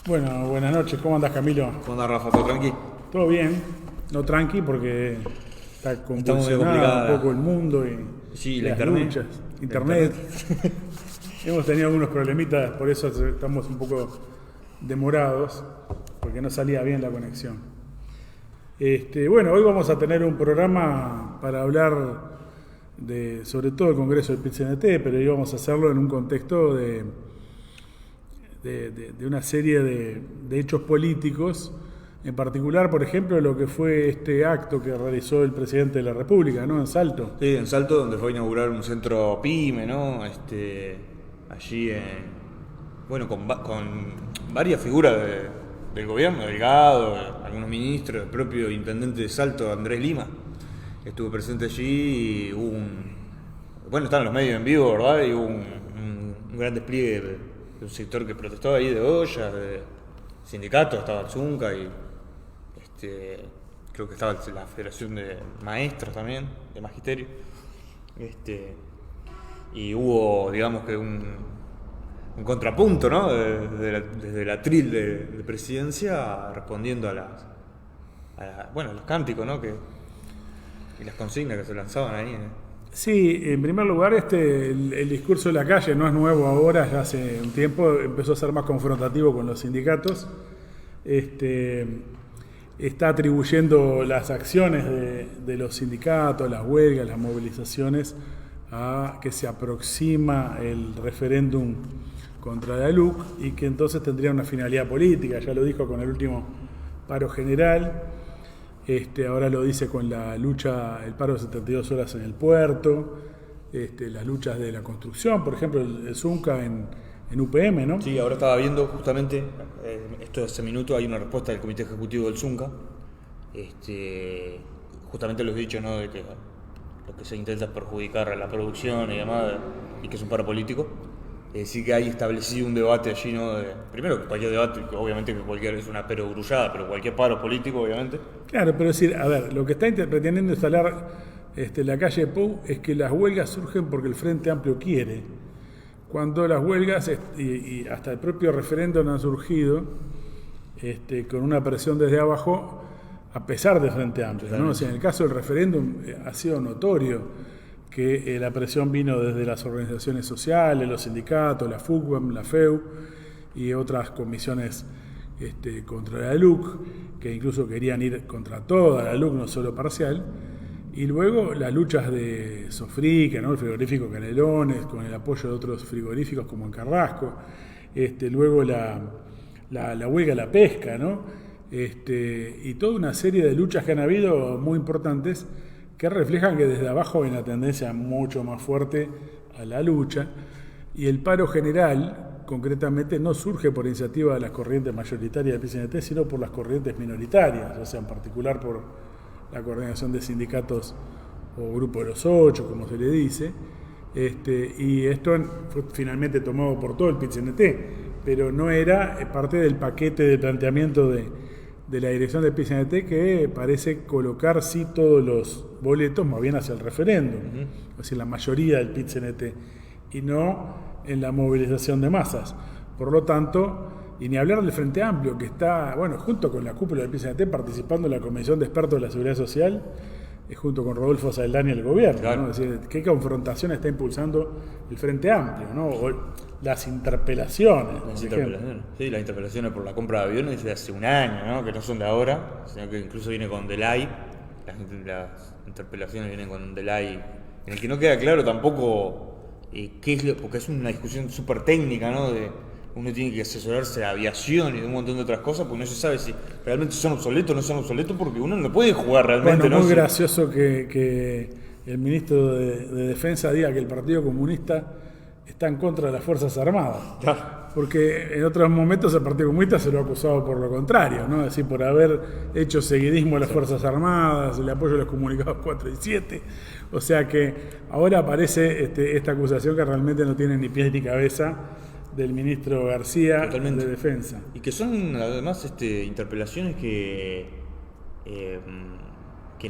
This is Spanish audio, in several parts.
Bueno, buenas noches. ¿Cómo andas, Camilo? ¿Cómo andás, Rafa? ¿Todo tranqui? ¿Todo bien? No tranqui porque está Está muy convulsionado complicada. un poco el mundo y Sí, la las internet. luchas. La Internet. Hemos tenido algunos problemitas, por eso estamos un poco demorados, porque no salía bien la conexión. Bueno, hoy vamos a tener un programa para hablar sobre todo el Congreso del PIT-CNT, pero íbamos a hacerlo en un contexto de una serie de hechos políticos, en particular, por ejemplo, lo que fue este acto que realizó el presidente de la República, ¿no? En Salto. Sí, en Salto, donde fue a inaugurar un centro PYME, ¿no? Allí, con varias figuras del gobierno, Delgado, algunos ministros, el propio intendente de Salto, Andrés Lima, que estuvo presente allí y estaban los medios en vivo, ¿verdad? Y hubo un gran despliegue de un sector que protestó ahí, de ollas, de sindicatos, estaba el Zunca y creo que estaba la Federación de Maestros también, de Magisterio. Y hubo, digamos que un contrapunto, ¿no? Desde el atril de presidencia, respondiendo a los cánticos, ¿no? Y las consignas que se lanzaban ahí. Sí, en primer lugar, el discurso de la calle no es nuevo ahora, ya hace un tiempo empezó a ser más confrontativo con los sindicatos. Está atribuyendo las acciones de los sindicatos, las huelgas, las movilizaciones, a que se aproxima el referéndum contra la LUC y que entonces tendría una finalidad política. Ya lo dijo con el último paro general. Ahora lo dice con la lucha, el paro de 72 horas en el puerto, las luchas de la construcción, por ejemplo, el Zunca en UPM, ¿no? Sí, ahora estaba viendo justamente, esto de hace minuto, hay una respuesta del Comité Ejecutivo del Zunca, justamente los dichos, ¿no? De que lo que se intenta es perjudicar a la producción y demás, y que es un paro político. Sí que hay establecido un debate allí, ¿no? Primero, cualquier debate, obviamente que cualquier es una perogrullada, pero cualquier paro político, obviamente. Claro, pero es decir, a ver, lo que está pretendiendo instalar la calle Pou es que las huelgas surgen porque el Frente Amplio quiere. Cuando las huelgas y hasta el propio referéndum han surgido con una presión desde abajo, a pesar del Frente Amplio, ¿no? O sea, en el caso del referéndum ha sido notorio que la presión vino desde las organizaciones sociales, los sindicatos, la FUCBAM, la FEU y otras comisiones contra la LUC, que incluso querían ir contra toda la LUC, no solo parcial, y luego las luchas de Sofrica, ¿no? El frigorífico Canelones, con el apoyo de otros frigoríficos como en Carrasco, luego la huelga de la pesca, ¿no? Y toda una serie de luchas que han habido muy importantes que reflejan que desde abajo hay una tendencia mucho más fuerte a la lucha, y el paro general, concretamente, no surge por iniciativa de las corrientes mayoritarias del PCNT, sino por las corrientes minoritarias, o sea, en particular por la Coordinación de Sindicatos o Grupo de los Ocho, como se le dice, y esto fue finalmente tomado por todo el PCNT, pero no era parte del paquete de planteamiento de la dirección del PCNT, que parece colocar sí todos los boletos más bien hacia el referéndum, es decir, la mayoría del PCNT, y no en la movilización de masas. Por lo tanto, y ni hablar del Frente Amplio, que está, junto con la cúpula del PCNT, participando en la Comisión de Expertos de la Seguridad Social, junto con Rodolfo Saldán y el gobierno, claro, ¿no? Es decir, ¿qué confrontación está impulsando el Frente Amplio, ¿no? O las interpelaciones. Sí, las interpelaciones por la compra de aviones desde hace un año, ¿no? Que no son de ahora, sino que incluso viene con delay. Las interpelaciones vienen con un delay en el que no queda claro tampoco qué es porque es una discusión súper técnica, ¿no? Uno tiene que asesorarse de aviación y de un montón de otras cosas, porque no se sabe si realmente son obsoletos o no son obsoletos, porque uno no puede jugar realmente. Muy gracioso que el ministro de Defensa diga que el Partido Comunista está en contra de las Fuerzas Armadas. Claro. Porque en otros momentos el Partido Comunista se lo ha acusado por lo contrario, ¿no? Es decir, por haber hecho seguidismo a las Fuerzas Armadas, el apoyo a los comunicados 4 y 7. O sea que ahora aparece esta acusación que realmente no tiene ni pies ni cabeza, del ministro García. Totalmente. De Defensa. Y que son además interpelaciones que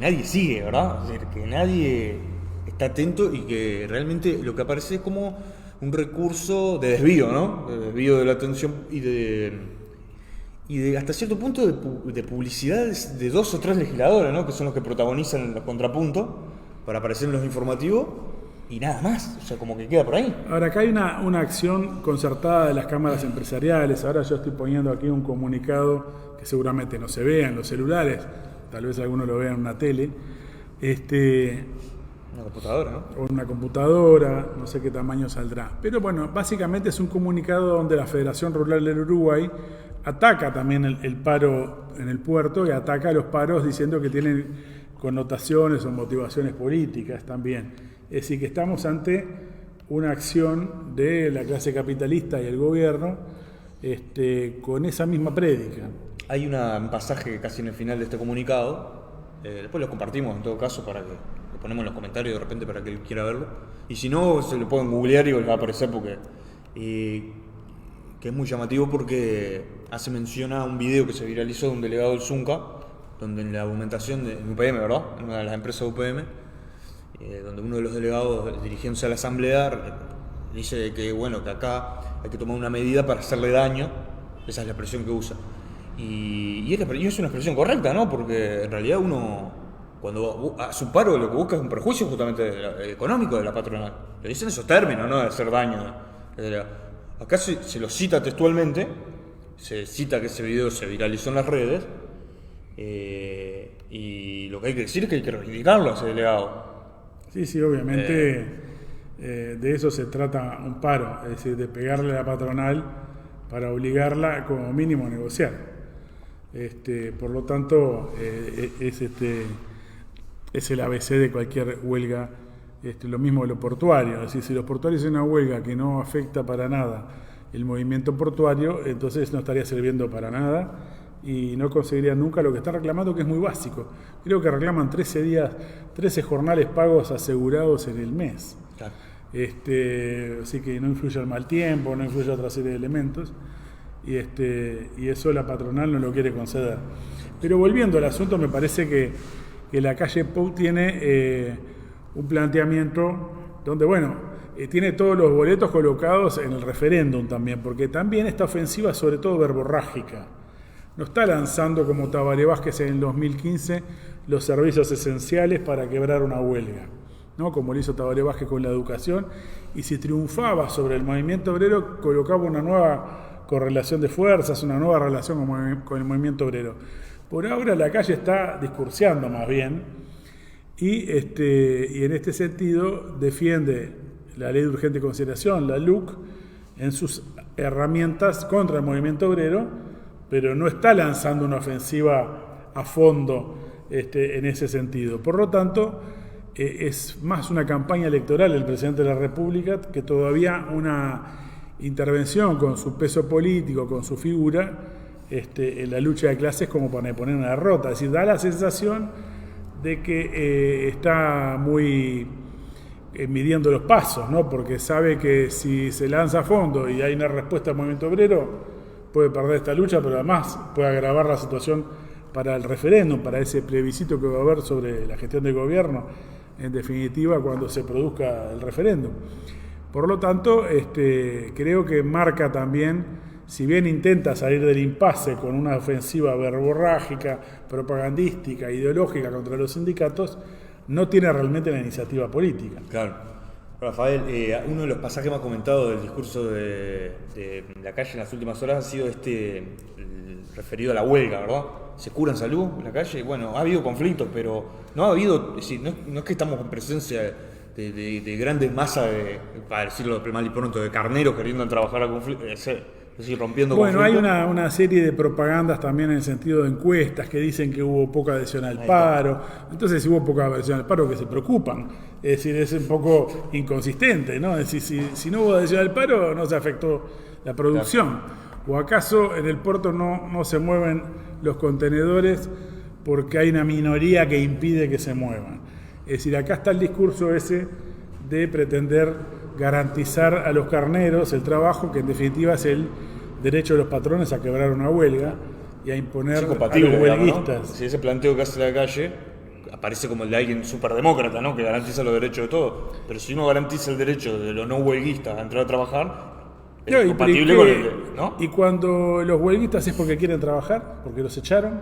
nadie sigue, ¿verdad? Es decir, que nadie está atento y que realmente lo que aparece es como un recurso de desvío, ¿no? De desvío de la atención y de y hasta cierto punto de publicidades de 2 o 3 legisladores, ¿no? Que son los que protagonizan los contrapuntos para aparecer en los informativos y nada más, o sea, como que queda por ahí. Ahora, acá hay una acción concertada de las cámaras empresariales. Ahora yo estoy poniendo aquí un comunicado que seguramente no se vea en los celulares, tal vez alguno lo vea en una tele, Una computadora, ¿no? o una computadora, no sé qué tamaño saldrá. Pero bueno, básicamente es un comunicado donde la Federación Rural del Uruguay ataca también el paro en el puerto y ataca a los paros diciendo que tienen connotaciones o motivaciones políticas también. Es decir, que estamos ante una acción de la clase capitalista y el gobierno con esa misma prédica. Hay un pasaje casi en el final de este comunicado, después lo compartimos en todo caso para que lo ponemos en los comentarios de repente para que él quiera verlo. Y si no, se lo pueden googlear y les va a aparecer porque que es muy llamativo porque hace mención a un video que se viralizó de un delegado del Zunca, donde en la argumentación de UPM, ¿verdad? En una de las empresas de UPM, donde uno de los delegados dirigiéndose a la asamblea dice que bueno, que acá hay que tomar una medida para hacerle daño, esa es la expresión que usa. Y es una expresión correcta, ¿no? Porque en realidad uno, cuando hace un paro, lo que busca es un perjuicio justamente económico de la patronal. Le dicen esos términos, ¿no? De hacer daño. Acá se lo cita textualmente, se cita que ese video se viralizó en las redes, y lo que hay que decir es que hay que reivindicarlo a ese delegado. Sí, obviamente de eso se trata un paro, es decir, de pegarle a la patronal para obligarla como mínimo a negociar. Por lo tanto, es el ABC de cualquier huelga, lo mismo de lo portuario. Es decir, si los portuarios hacen una huelga que no afecta para nada el movimiento portuario, entonces no estaría sirviendo para nada y no conseguirían nunca lo que están reclamando, que es muy básico. Creo que reclaman 13 jornales pagos asegurados en el mes. Claro. Así que no influye el mal tiempo, no influye otra serie de elementos. Y eso la patronal no lo quiere conceder. Pero volviendo al asunto, me parece que la calle Pou tiene un planteamiento donde, tiene todos los boletos colocados en el referéndum también, porque también esta ofensiva, sobre todo verborrágica, no está lanzando como Tabaré Vázquez en el 2015 los servicios esenciales para quebrar una huelga, ¿no? Como lo hizo Tabaré Vázquez con la educación, y si triunfaba sobre el movimiento obrero, colocaba una nueva correlación de fuerzas, una nueva relación con el movimiento obrero. Por ahora la calle está discursiando más bien, y en este sentido defiende la ley de urgente consideración, la LUC, en sus herramientas contra el movimiento obrero, pero no está lanzando una ofensiva a fondo en ese sentido. Por lo tanto, es más una campaña electoral del presidente de la República que todavía una intervención con su peso político, con su figura, en la lucha de clases como para poner una derrota. Es decir, da la sensación de que está muy midiendo los pasos, ¿no? Porque sabe que si se lanza a fondo y hay una respuesta al movimiento obrero, puede perder esta lucha, pero además puede agravar la situación para el referéndum, para ese plebiscito que va a haber sobre la gestión del gobierno, en definitiva, cuando se produzca el referéndum. Por lo tanto, creo que marca también, si bien intenta salir del impasse con una ofensiva verborrágica, propagandística, ideológica contra los sindicatos, no tiene realmente la iniciativa política. Claro. Rafael, uno de los pasajes más comentados del discurso de la calle en las últimas horas ha sido referido a la huelga, ¿verdad? ¿Se cura en salud en la calle? Bueno, ha habido conflictos, pero no ha habido, es decir, no es que estamos en presencia de grandes masas, para decirlo mal y pronto, de carneros queriendo trabajar a conflicto, es decir, rompiendo conflictos. Bueno, hay una serie de propagandas también en el sentido de encuestas que dicen que hubo poca adhesión al paro. Entonces, si hubo poca adhesión al paro, que se preocupan. Es decir, es un poco inconsistente, ¿no? Es decir, si no hubo adhesión al paro, no se afectó la producción. Claro. ¿O acaso en el puerto no se mueven los contenedores porque hay una minoría que impide que se muevan? Es decir, acá está el discurso ese de pretender garantizar a los carneros el trabajo, que en definitiva es el derecho de los patrones a quebrar una huelga y a imponer a los huelguistas. ¿No? Si ese planteo que hace la calle aparece como el de alguien superdemócrata, ¿no? Que garantiza los derechos de todos. Pero si uno garantiza el derecho de los no huelguistas a entrar a trabajar, No, compatible con el... ¿no? Y cuando los huelguistas es porque quieren trabajar, porque los echaron.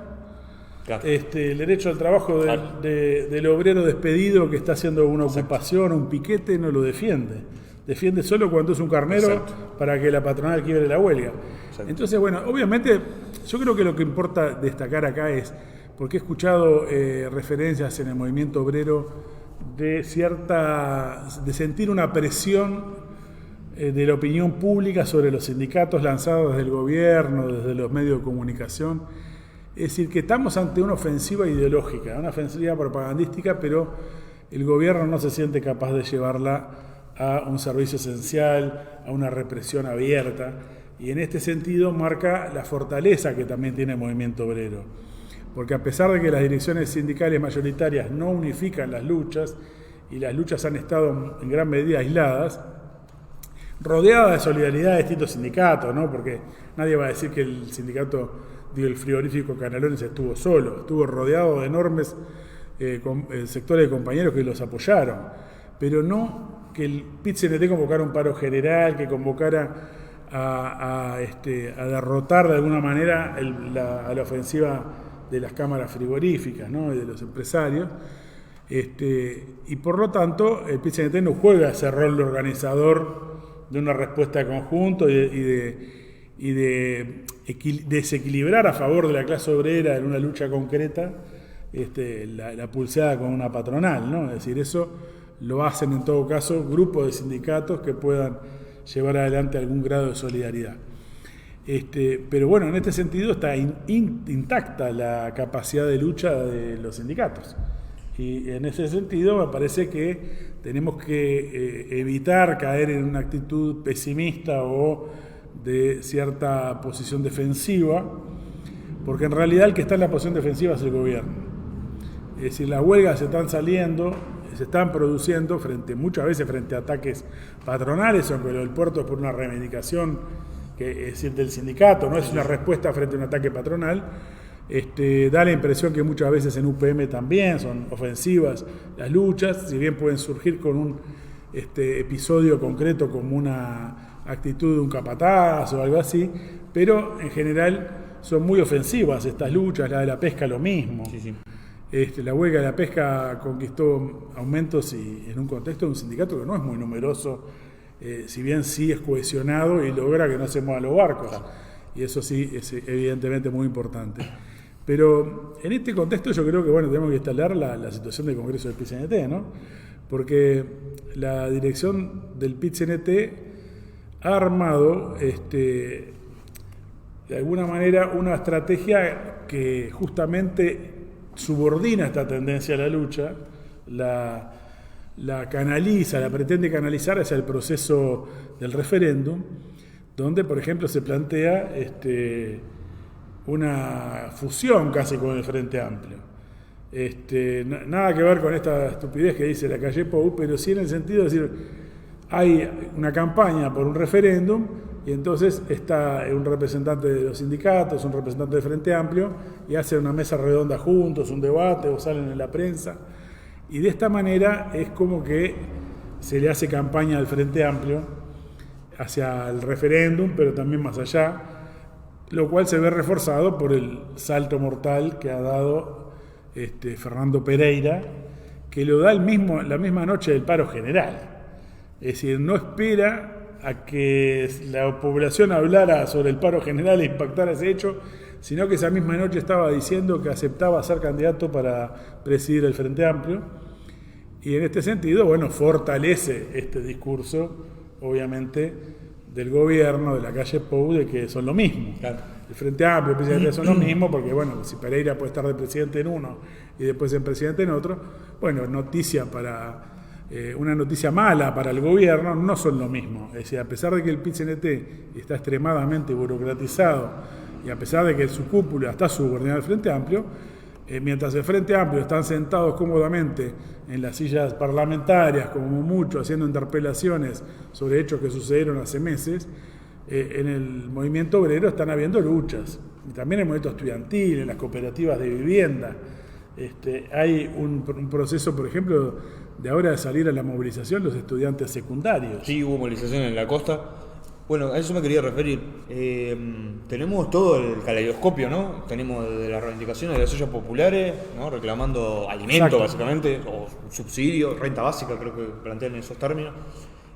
Claro. El derecho al trabajo del obrero despedido que está haciendo una ocupación, un piquete, no lo defiende. Defiende solo cuando es un carnero. Exacto. Para que la patronal quiebre la huelga. Exacto. Entonces, bueno, obviamente, yo creo que lo que importa destacar acá es, porque he escuchado referencias en el movimiento obrero de sentir una presión de la opinión pública sobre los sindicatos lanzados desde el gobierno, desde los medios de comunicación. Es decir, que estamos ante una ofensiva ideológica, una ofensiva propagandística, pero el gobierno no se siente capaz de llevarla a un servicio esencial, a una represión abierta, y en este sentido marca la fortaleza que también tiene el movimiento obrero. Porque a pesar de que las direcciones sindicales mayoritarias no unifican las luchas, y las luchas han estado en gran medida aisladas, rodeadas de solidaridad de distintos sindicatos, ¿no? Porque nadie va a decir que el sindicato, el frigorífico Canelones estuvo solo, estuvo rodeado de enormes sectores de compañeros que los apoyaron, pero no que el PIT-CNT convocara un paro general, que convocara a derrotar de alguna manera a la ofensiva de las cámaras frigoríficas, ¿no? Y de los empresarios. Y por lo tanto el PIT-CNT no juega ese rol de organizador de una respuesta de conjunto y de desequilibrar a favor de la clase obrera en una lucha concreta la pulseada con una patronal, ¿no? Es decir, eso lo hacen en todo caso grupos de sindicatos que puedan llevar adelante algún grado de solidaridad. Pero bueno, en este sentido está intacta la capacidad de lucha de los sindicatos. Y en ese sentido me parece que tenemos que evitar caer en una actitud pesimista o de cierta posición defensiva, porque en realidad el que está en la posición defensiva es el gobierno. Es decir, las huelgas se están saliendo, se están produciendo muchas veces frente a ataques patronales, aunque lo del puerto es por una reivindicación es decir, del sindicato, no es una respuesta frente a un ataque patronal. Da la impresión que muchas veces en UPM también son ofensivas las luchas, si bien pueden surgir con un episodio concreto como una actitud de un capataz o algo así, pero en general son muy ofensivas estas luchas, la de la pesca lo mismo. Sí, sí. La huelga de la pesca conquistó aumentos y en un contexto de un sindicato que no es muy numeroso, si bien sí es cohesionado y logra que no se muevan los barcos. Claro. Y eso sí es evidentemente muy importante. Pero en este contexto yo creo que tenemos que instalar la situación del Congreso del PIT-CNT, ¿no? Porque la dirección del PIT-CNT ha armado de alguna manera una estrategia que justamente subordina esta tendencia a la lucha, la canaliza, la pretende canalizar hacia el proceso del referéndum, donde por ejemplo se plantea una fusión casi con el Frente Amplio. Nada que ver con esta estupidez que dice la calle Pou, pero sí en el sentido de decir, hay una campaña por un referéndum y entonces está un representante de los sindicatos, un representante del Frente Amplio y hacen una mesa redonda juntos, un debate o salen en la prensa. Y de esta manera es como que se le hace campaña al Frente Amplio hacia el referéndum, pero también más allá, lo cual se ve reforzado por el salto mortal que ha dado Fernando Pereira, que lo da la misma noche del paro general. Es decir, no espera a que la población hablara sobre el paro general e impactara ese hecho, sino que esa misma noche estaba diciendo que aceptaba ser candidato para presidir el Frente Amplio. Y en este sentido, fortalece este discurso, obviamente, del gobierno, de la calle Pou, de que son lo mismo. Claro. El Frente Amplio y el presidente son lo mismo, porque si Pereira puede estar de presidente en uno y después en presidente en otro, una noticia mala para el gobierno, no son lo mismo. Es decir, a pesar de que el PIT-CNT está extremadamente burocratizado y a pesar de que su cúpula está subordinada al Frente Amplio, mientras el Frente Amplio están sentados cómodamente en las sillas parlamentarias, como mucho, haciendo interpelaciones sobre hechos que sucedieron hace meses, en el movimiento obrero están habiendo luchas, y también en el movimiento estudiantil, en las cooperativas de vivienda. Hay un proceso, por ejemplo, de ahora de salir a la movilización los estudiantes secundarios. Sí, hubo movilización en la costa. Bueno, a eso me quería referir. Tenemos todo el caleidoscopio, ¿no? Tenemos desde las reivindicaciones de las ollas populares, ¿no? Reclamando alimento, básicamente, o subsidio, renta básica, creo que plantean en esos términos,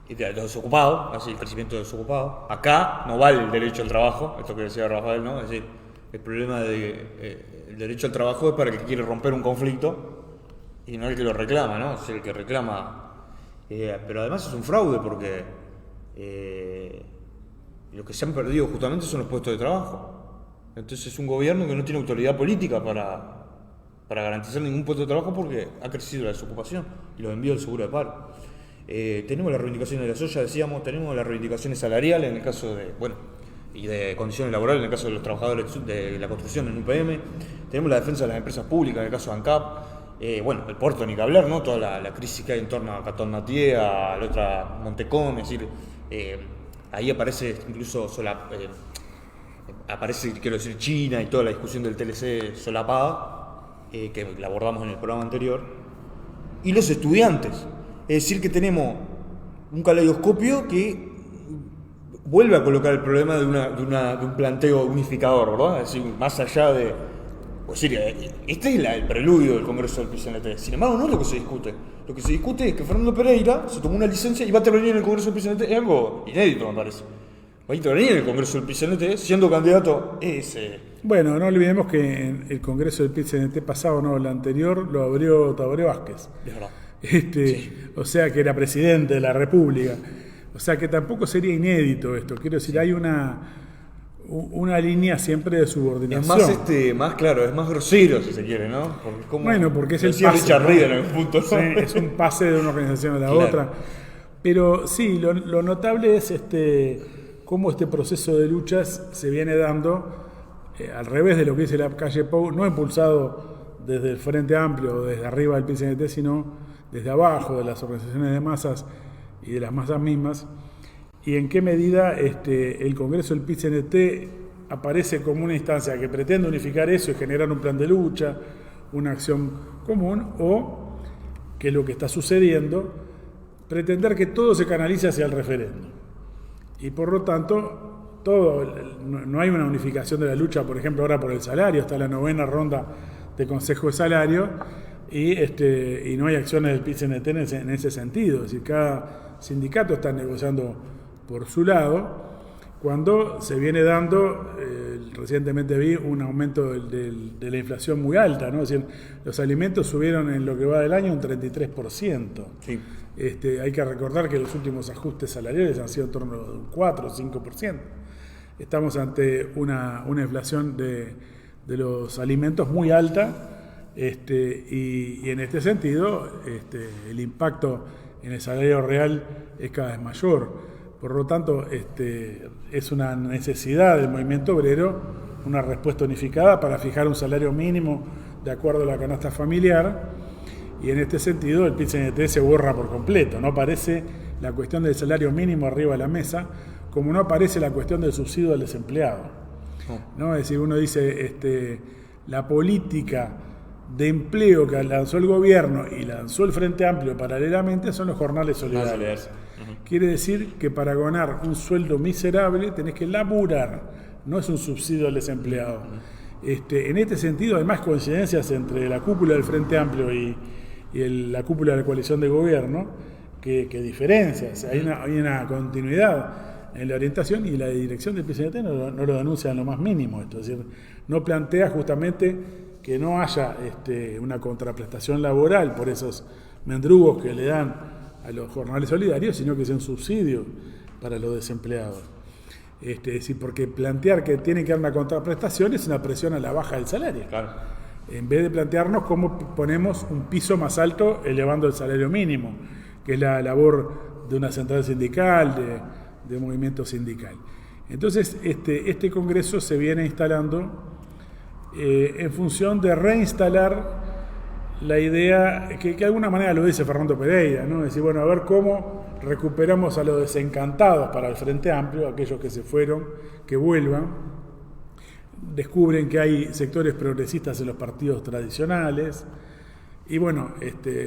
y de los desocupados, así el crecimiento de los desocupados. Acá no vale el derecho al trabajo, esto que decía Rafael, ¿no? Es decir, el problema del derecho al trabajo es para el que quiere romper un conflicto y no el que lo reclama, ¿no? Es el que reclama. Pero además es un fraude porque lo que se han perdido justamente son los puestos de trabajo. Entonces es un gobierno que no tiene autoridad política para garantizar ningún puesto de trabajo porque ha crecido la desocupación y los envíos del seguro de paro. Tenemos las reivindicaciones de las ollas, decíamos, tenemos las reivindicaciones salariales en el caso de, y de condiciones laborales en el caso de los trabajadores de la construcción en UPM, tenemos la defensa de las empresas públicas en el caso de ANCAP, el puerto ni que hablar, ¿no? Toda la crisis que hay en torno a Catón Mathieu, a la otra Montecón, es decir, ahí aparece incluso quiero decir, China y toda la discusión del TLC solapada, que la abordamos en el programa anterior, y los estudiantes. Es decir, que tenemos un caleidoscopio que vuelve a colocar el problema de un planteo unificador, ¿verdad? Es decir, más allá de... Pues este es el preludio del Congreso del PCNT. Sin embargo, no es lo que se discute. Lo que se discute es que Fernando Pereira se tomó una licencia y va a intervenir en el Congreso del PCNT. Es algo inédito, me parece. Va a intervenir en el Congreso del PCNT siendo candidato ese. Bueno, no olvidemos que en el Congreso del PCNT pasado, no, el anterior, lo abrió Tabaré Vázquez. Es verdad. Sí. O sea, que era presidente de la República. O sea, que tampoco sería inédito esto. Quiero decir, hay una línea siempre de subordinación. Es más claro, es más grosero, si se quiere, ¿no? Porque es el pase, Richard Reed en el punto. Sí, es un pase de una organización a la otra. Pero sí, lo notable es cómo este proceso de luchas se viene dando al revés de lo que dice la calle Pou, no impulsado desde el Frente Amplio o desde arriba del PCNT, sino desde abajo de las organizaciones de masas y de las masas mismas, y en qué medida el Congreso del PCNT aparece como una instancia que pretende unificar eso y generar un plan de lucha, una acción común, o que es lo que está sucediendo, pretender que todo se canalice hacia el referéndum. Y por lo tanto, no hay una unificación de la lucha, por ejemplo, ahora por el salario, está la 9ª ronda de Consejo de Salario, y no hay acciones del PCNT en ese sentido. Es decir, cada sindicato está negociando por su lado, cuando se viene dando, recientemente vi un aumento de la inflación muy alta, ¿no? Es decir, los alimentos subieron en lo que va del año un 33%. Sí. Hay que recordar que los últimos ajustes salariales han sido en torno a un 4 o 5%. Estamos ante una inflación de los alimentos muy alta, y en este sentido el impacto en el salario real es cada vez mayor. Por lo tanto, es una necesidad del movimiento obrero, una respuesta unificada para fijar un salario mínimo de acuerdo a la canasta familiar, y en este sentido el PCNT se borra por completo. No aparece la cuestión del salario mínimo arriba de la mesa, como no aparece la cuestión del subsidio al desempleado. ¿No? Es decir, uno dice, la política de empleo que lanzó el gobierno y lanzó el Frente Amplio paralelamente son los jornales solidarios. Quiere decir que para ganar un sueldo miserable tenés que laburar, no es un subsidio al desempleado. En este sentido hay más coincidencias entre la cúpula del Frente Amplio y la cúpula de la coalición de gobierno que diferencias. Hay una continuidad en la orientación, y la dirección del PCNT no lo denuncia en lo más mínimo esto. Es decir, no plantea justamente que no haya una contraprestación laboral por esos mendrugos que le dan a los jornales solidarios, sino que sea un subsidio para los desempleados. Es decir, porque plantear que tiene que haber una contraprestación es una presión a la baja del salario. Claro. En vez de plantearnos cómo ponemos un piso más alto elevando el salario mínimo, que es la labor de una central sindical, de movimiento sindical. Entonces, este Congreso se viene instalando en función de reinstalar la idea, que de alguna manera lo dice Fernando Pereira, ¿no? Es decir, bueno, a ver cómo recuperamos a los desencantados para el Frente Amplio, aquellos que se fueron, que vuelvan. Descubren que hay sectores progresistas en los partidos tradicionales, y bueno,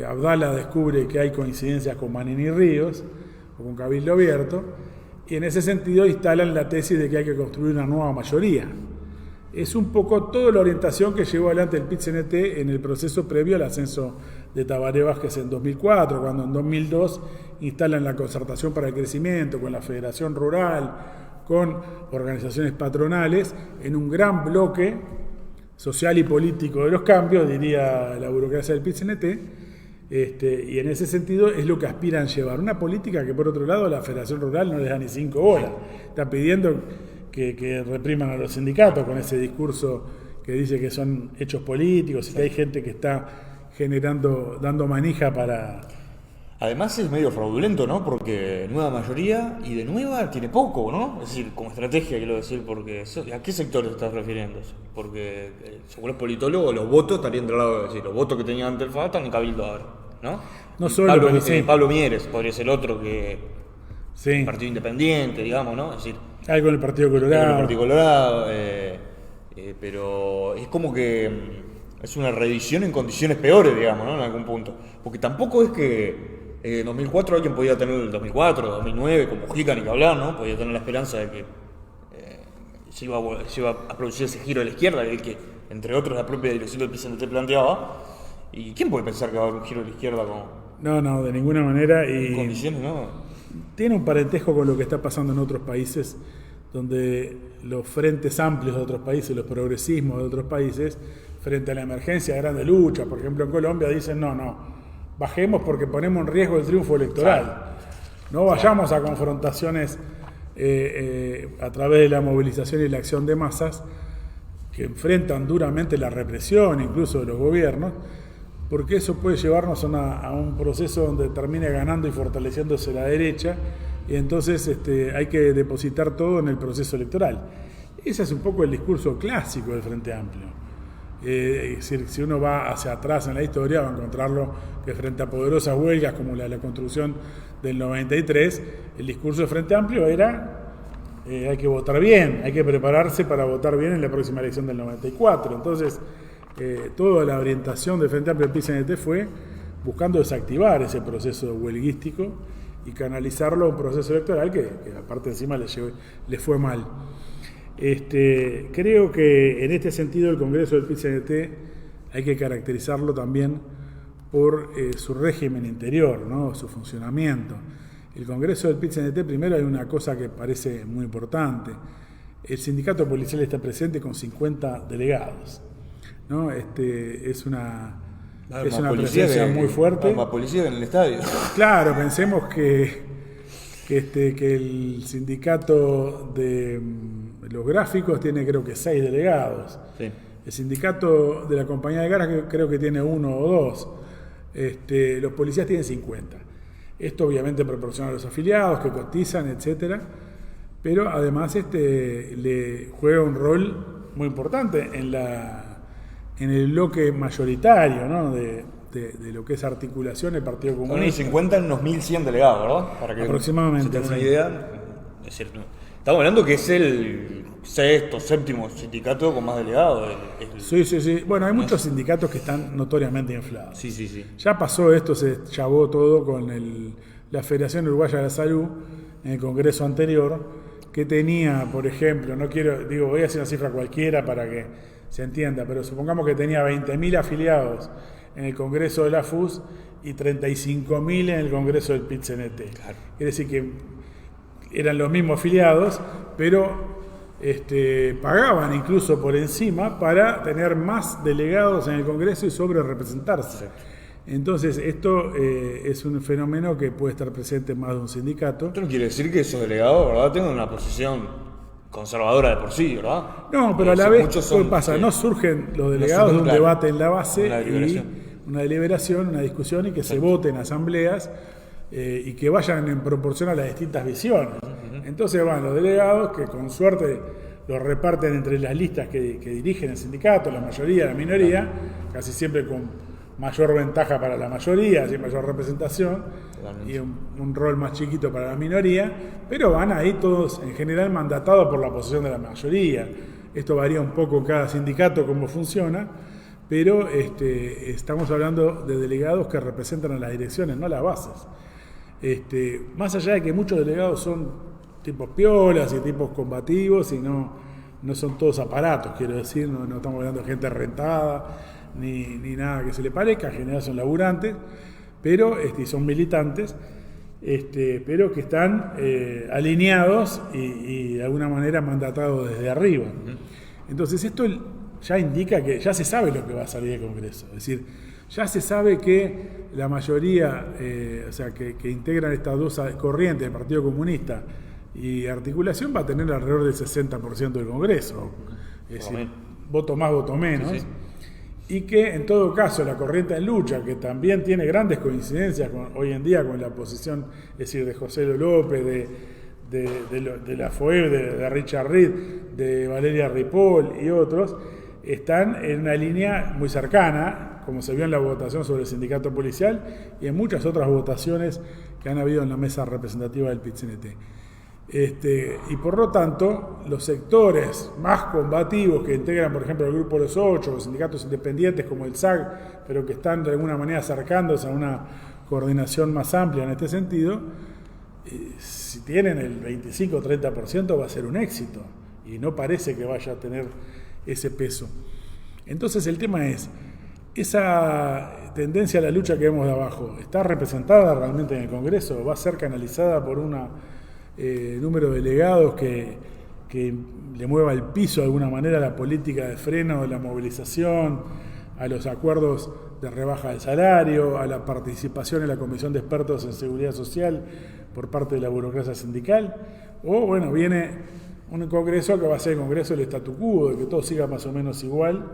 Abdala descubre que hay coincidencias con Manini Ríos o con Cabildo Abierto, y en ese sentido instalan la tesis de que hay que construir una nueva mayoría. Es un poco toda la orientación que llevó adelante el PIT-CNT en el proceso previo al ascenso de Tabaré Vázquez en 2004, cuando en 2002 instalan la concertación para el crecimiento con la Federación Rural, con organizaciones patronales, en un gran bloque social y político de los cambios, diría la burocracia del PIT-CNT, y en ese sentido es lo que aspiran llevar. Una política que, por otro lado, la Federación Rural no les da ni 5 bolas. Está pidiendo que repriman a los sindicatos con ese discurso que dice que son hechos políticos y que hay gente que está dando manija para... Además es medio fraudulento, ¿no? Porque nueva mayoría y de nueva tiene poco, ¿no? Es decir, como estrategia quiero decir, porque ¿a qué sectores estás refiriendo? Porque según los politólogos los votos estarían del lado de decir, los votos que tenían ante el FA están en Cabildo ahora, ¿no? No solo Pablo Mieres podría ser otro que sí. Partido Independiente, digamos, ¿no? Es decir, algo en el Partido Colorado. Pero es como que es una reedición en condiciones peores, digamos, ¿no? En algún punto. Porque tampoco es que en 2004 alguien podía tener el 2004, 2009, con Mujica ni que hablar, ¿no? Podía tener la esperanza de que se iba a producir ese giro de la izquierda, el que, entre otros, la propia dirección del PCNT planteaba. ¿Y quién puede pensar que va a haber un giro de la izquierda con No, de ninguna manera. Y condiciones, ¿no? Tiene un parentesco con lo que está pasando en otros países, donde los frentes amplios de otros países, los progresismos de otros países, frente a la emergencia de grandes luchas, por ejemplo en Colombia, dicen no, bajemos porque ponemos en riesgo el triunfo electoral. No vayamos a confrontaciones a través de la movilización y la acción de masas que enfrentan duramente la represión, incluso de los gobiernos, porque eso puede llevarnos a un proceso donde termine ganando y fortaleciéndose la derecha, y entonces hay que depositar todo en el proceso electoral. Ese es un poco el discurso clásico del Frente Amplio. Es decir, si uno va hacia atrás en la historia, va a encontrarlo que frente a poderosas huelgas como la Constitución del 93, el discurso del Frente Amplio era hay que votar bien, hay que prepararse para votar bien en la próxima elección del 94. Entonces, toda la orientación del Frente Amplio del PCNT fue buscando desactivar ese proceso huelguístico y canalizarlo a un proceso electoral que aparte encima le fue mal. Creo que en este sentido el Congreso del PCNT hay que caracterizarlo también por su régimen interior, ¿no? Su funcionamiento. El Congreso del PCNT, primero hay una cosa que parece muy importante. El sindicato policial está presente con 50 delegados, ¿no? Es una presencia muy fuerte. Más policía en el estadio. Claro, pensemos que el sindicato de los gráficos tiene creo que 6 delegados. Sí. El sindicato de la compañía de gas creo que tiene 1 o 2. Los policías tienen 50. Esto obviamente proporciona a los afiliados que cotizan, etcétera, pero además le juega un rol muy importante en el bloque mayoritario, ¿no? de lo que es articulación del Partido Comunista. Son 50 en unos 1.100 delegados, ¿verdad? Para que aproximadamente. Se tenga una idea. Es cierto. Estamos hablando que es el sexto, séptimo sindicato con más delegados. Sí. Bueno, hay muchos sindicatos que están notoriamente inflados. Sí. Ya pasó esto, se chavó todo con la Federación Uruguaya de la Salud en el congreso anterior, que tenía, por ejemplo, voy a hacer una cifra cualquiera para que se entienda, pero supongamos que tenía 20.000 afiliados en el congreso de la FUS y 35.000 en el congreso del PIT-CNT. Claro. Quiere decir que eran los mismos afiliados, pero pagaban incluso por encima para tener más delegados en el Congreso y sobre representarse. Entonces, esto es un fenómeno que puede estar presente en más de un sindicato. Esto no quiere decir que esos delegados, ¿verdad?, tengan una posición conservadora de por sí, ¿verdad? No, pero a la vez, ¿qué pasa? No surgen los delegados de un debate en la base y una deliberación, una discusión y que se vote en asambleas. Y que vayan en proporción a las distintas visiones. Entonces van los delegados que con suerte los reparten entre las listas que dirigen el sindicato, la mayoría, la minoría, casi siempre con mayor ventaja para la mayoría, así mayor representación, y un rol más chiquito para la minoría, pero van ahí todos en general mandatados por la posición de la mayoría. Esto varía un poco en cada sindicato cómo funciona, pero estamos hablando de delegados que representan a las direcciones, no a las bases. Más allá de que muchos delegados son tipos piolas y tipos combativos y no son todos aparatos, quiero decir, no estamos hablando de gente rentada ni nada que se le parezca, en general son laburantes, pero son militantes, pero que están alineados y de alguna manera mandatados desde arriba. Entonces esto ya indica que ya se sabe lo que va a salir del Congreso, es decir, ya se sabe que la mayoría, que integran estas dos corrientes, el Partido Comunista y Articulación, va a tener alrededor del 60% del Congreso, es decir, voto más, voto menos. Sí. Y que en todo caso la corriente en lucha, que también tiene grandes coincidencias hoy en día con la posición, es decir, de José López, de la FOEB, de Richard Reed, de Valeria Ripoll y otros, están en una línea muy cercana, como se vio en la votación sobre el sindicato policial y en muchas otras votaciones que han habido en la mesa representativa del PIT-CNT. Y por lo tanto, los sectores más combativos que integran, por ejemplo, el Grupo Los Ocho, los sindicatos independientes como el SAG, pero que están de alguna manera acercándose a una coordinación más amplia en este sentido, si tienen el 25 o 30% va a ser un éxito y no parece que vaya a tener ese peso. Entonces el tema es, esa tendencia a la lucha que vemos de abajo, ¿está representada realmente en el Congreso? ¿Va a ser canalizada por un número de delegados que le mueva el piso de alguna manera a la política de freno de la movilización, a los acuerdos de rebaja del salario, a la participación en la Comisión de Expertos en Seguridad Social por parte de la burocracia sindical? O bueno, viene un Congreso que va a ser el Congreso del statu quo, de que todo siga más o menos igual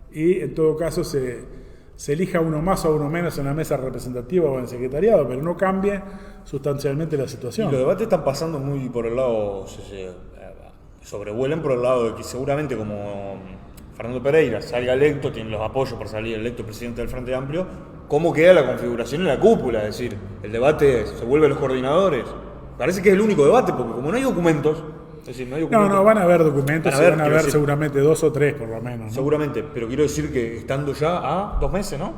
y en todo caso se elija uno más o uno menos en la mesa representativa o en el secretariado, pero no cambie sustancialmente la situación. Y los debates están pasando muy por el lado, sobrevuelan por el lado de que seguramente como Fernando Pereira salga electo, tiene los apoyos para salir electo presidente del Frente Amplio, ¿cómo queda la configuración en la cúpula? Es decir, el debate se vuelve a los coordinadores. Parece que es el único debate, porque como no hay documentos, es decir, no, van a haber documentos, van a haber seguramente 2 o 3 por lo menos, ¿no? Seguramente, pero quiero decir que estando ya a 2 meses, ¿no?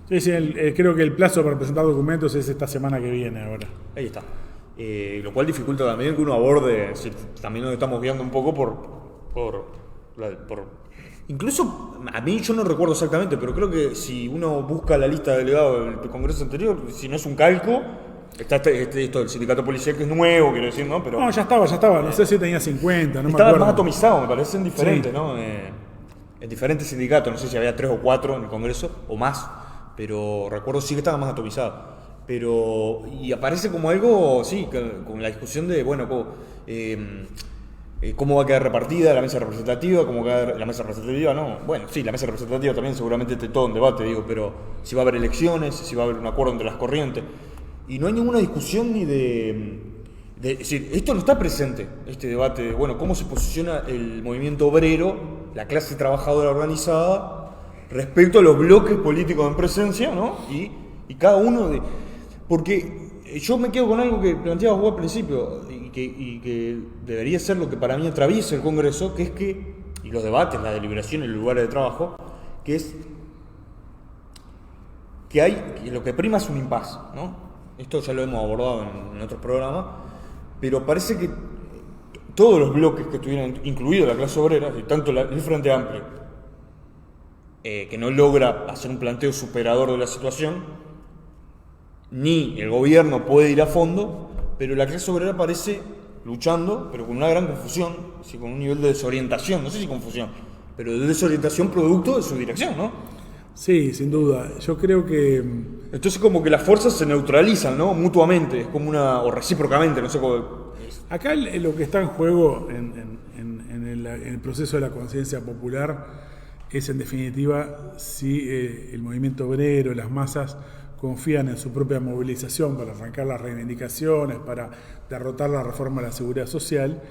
Sí, creo que el plazo para presentar documentos es esta semana que viene ahora. Ahí está. Lo cual dificulta también que uno aborde, también nos estamos guiando un poco por incluso, a mí yo no recuerdo exactamente, pero creo que si uno busca la lista de delegados del Congreso anterior, si no es un calco, está esto del sindicato policial que es nuevo, quiero decir, ¿no? Pero, no, ya estaba, no sé si tenía 50, no me acuerdo. Estaba más atomizado, me parecen diferentes, sí. ¿no? En diferentes sindicatos, no sé si había 3 o 4 en el Congreso, o más, pero recuerdo sí que estaba más atomizado. Y aparece como algo, sí, con la discusión de, bueno, cómo va a quedar repartida la mesa representativa, cómo va a quedar la mesa representativa, no. Bueno, sí, la mesa representativa también seguramente esté todo en debate, digo, pero si va a haber elecciones, si va a haber un acuerdo entre las corrientes. Y no hay ninguna discusión ni de es decir, esto no está presente, este debate de, bueno, cómo se posiciona el movimiento obrero, la clase trabajadora organizada, respecto a los bloques políticos en presencia, ¿no? Y cada uno de... Porque yo me quedo con algo que planteabas vos al principio, y que debería ser lo que para mí atraviesa el Congreso, que es y los debates, la deliberación en los lugares de trabajo, que es que lo que prima es un impas, ¿no? Esto ya lo hemos abordado en otros programas, pero parece que todos los bloques que estuvieran, incluido la clase obrera, y tanto el Frente Amplio, que no logra hacer un planteo superador de la situación, ni el gobierno puede ir a fondo, pero la clase obrera parece luchando, pero con una gran confusión, así, con un nivel de desorientación, no sé si confusión, pero de desorientación producto de su dirección, ¿no? Sí, sin duda. Yo creo que... Entonces como que las fuerzas se neutralizan, ¿no? Mutuamente, es como o recíprocamente, no sé cómo... Acá lo que está en juego en el proceso de la conciencia popular es, en definitiva, si el movimiento obrero, las masas, confían en su propia movilización para arrancar las reivindicaciones, para derrotar la reforma de la seguridad social,